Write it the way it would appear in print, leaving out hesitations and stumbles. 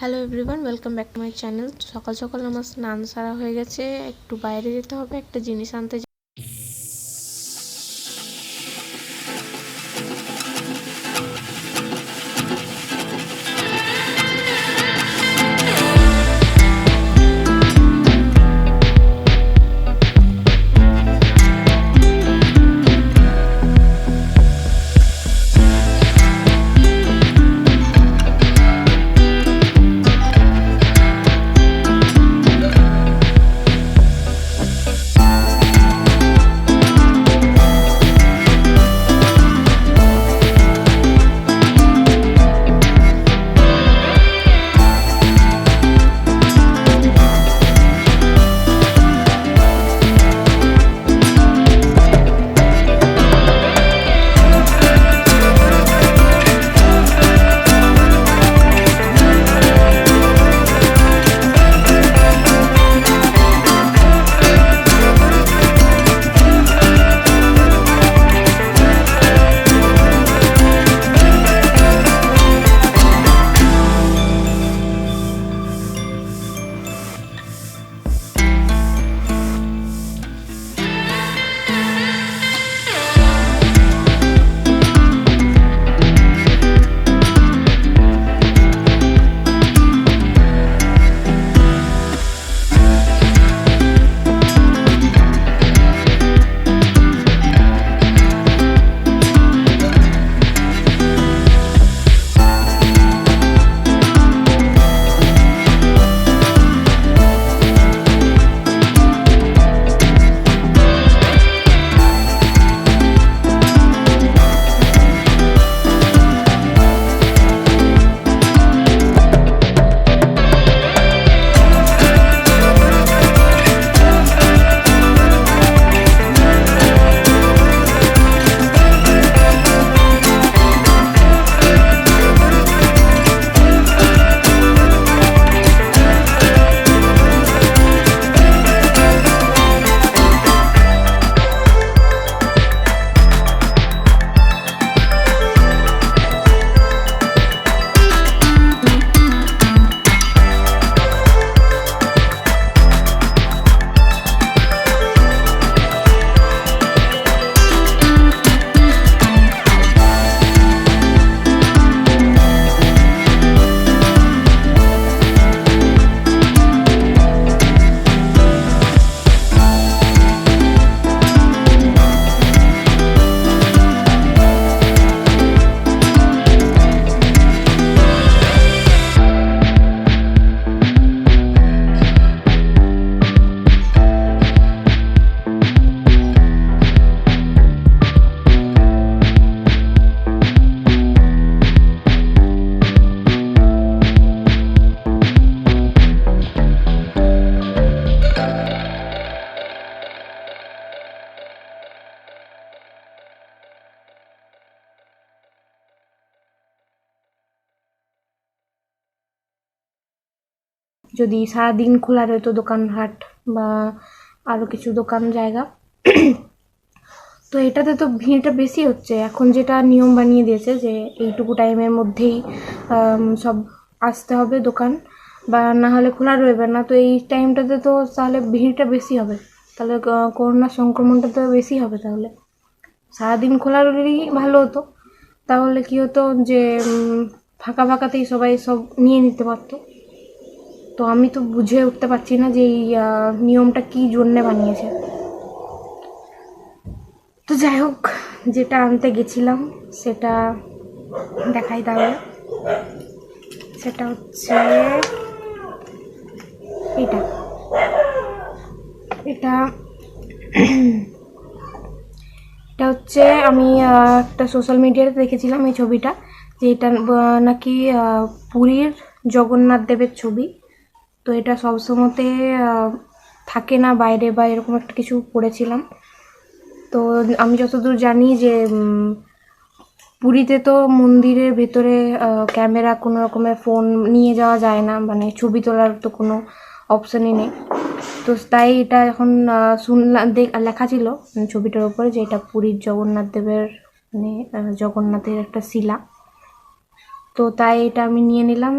Hello everyone, welcome back to my channel. সকাল সকাল আমার স্নান সারা হয়ে গেছে, একটু বাইরে যেতে হবে, একটা জিনিস আনতে। যদি সারাদিন খোলা রইতো দোকানহাট বা আরও কিছু দোকান জায়গা, তো এটাতে তো ভিড়টা বেশি হচ্ছে। এখন যেটা নিয়ম বানিয়ে দিয়েছে যে এইটুকু টাইমের মধ্যেই সব আসতে হবে দোকান, বা না হলে খোলা রইবে না। তো এই টাইমটাতে তো তাহলে ভিড়টা বেশি হবে, তাহলে করোনা সংক্রমণটা তো বেশি হবে। তাহলে সারাদিন খোলা রইলেই ভালো হতো, তাহলে কি হতো যে ফাঁকা ফাঁকাতেই সবাই সব নিয়ে নিতে পারতো। তো আমি তো বুঝে উঠতে পারছি না যে এই নিয়মটা কী জন্যে বানিয়েছে। তো যাই হোক, যেটা আনতে গেছিলাম সেটা দেখাই তাহলে। সেটা হচ্ছে এটা এটা এটা হচ্ছে আমি একটা সোশ্যাল মিডিয়াতে দেখেছিলাম এই ছবিটা, যে এটা নাকি পুরীর জগন্নাথ দেবের ছবি। তো এটা সবসময়তে থাকে না বাইরে, বা এরকম একটা কিছু পড়েছিলাম। তো আমি যতদূর জানি যে পুরীতে তো মন্দিরের ভেতরে ক্যামেরা, কোনো রকমের ফোন নিয়ে যাওয়া যায় না, মানে ছবি তোলার তো কোনো অপশানই নেই। তো তাই এটা এখন শুনলাম, লেখা ছিল ছবিটার উপরে যে এটা পুরীর জগন্নাথ দেবের, মানে জগন্নাথের একটা শিলা। তো তাই এটা আমি নিয়ে নিলাম।